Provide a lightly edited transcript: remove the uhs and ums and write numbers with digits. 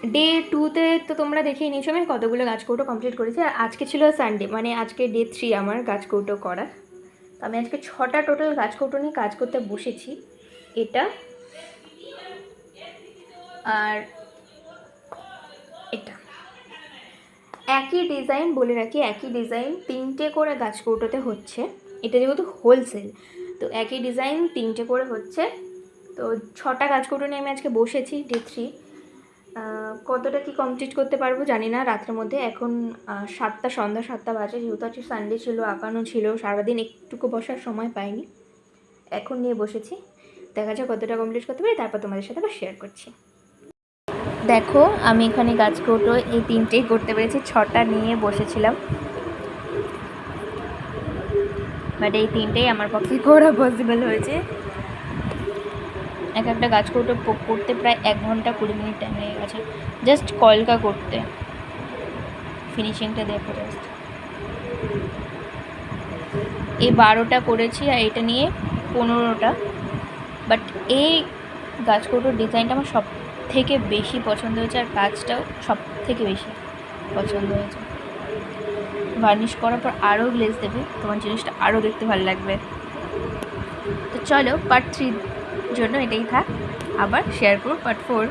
Day 2তে তো তোমরা দেখেই নিয়েছো আমি কতগুলো গাছকৌটো কমপ্লিট করেছি, আর আজকে ছিল সানডে, মানে আজকে ডে 3 আমার গাছকৌটো করা। তো আমি আজকে 6টা টোটাল গাছকৌটো নিয়ে কাজ করতে বসেছি। এটা আর এটা একই ডিজাইন, বলে রাখি একই ডিজাইন 3টে করে গাছকৌটোতে হচ্ছে। এটা যেহেতু হোলসেল, তো একই ডিজাইন 3টে করে হচ্ছে। তো 6টা গাছকৌটো নিয়ে আমি আজকে বসেছি ডে 3। কতটা কি কমপ্লিট করতে পারবো জানি না রাতের মধ্যে। এখন সন্ধ্যা 7টা বাজে, যেহেতু আজকে সানডে ছিল, আঁকানো ছিল, সারাদিন একটুকু বসার সময় পাইনি, এখন নিয়ে বসেছি। দেখা যাক কতটা কমপ্লিট করতে পারি, তারপর তোমাদের সাথে আবার শেয়ার করছি। দেখো আমি এখানে গাছকৌটো এই 3টেই করতে পেরেছি, 6টা নিয়ে বসেছিলাম, বাট এই 3টেই আমার পক্ষে করা পসিবল হয়েছে। এক একটা গাছকৌটো করতে প্রায় 1 ঘন্টা 20 মিনিট টাইম লেগে গেছে, জাস্ট কলকা করতে। ফিনিশিংটা দেখো জাস্ট। এই 12টা করেছি আর এটা নিয়ে 15টা। বাট এই গাছকৌটোর ডিজাইনটা আমার সব থেকে বেশি পছন্দ হয়েছে, আর কাজটাও সব থেকে বেশি পছন্দ হয়েছে। ভার্নিশ করার পর আরও গ্লেজ দেবে, তোমার জিনিসটা আরও দেখতে ভালো লাগবে। তো চলো পার্ট 3 জন্য এটাই থাক, আবার শেয়ার করো পার্ট 4।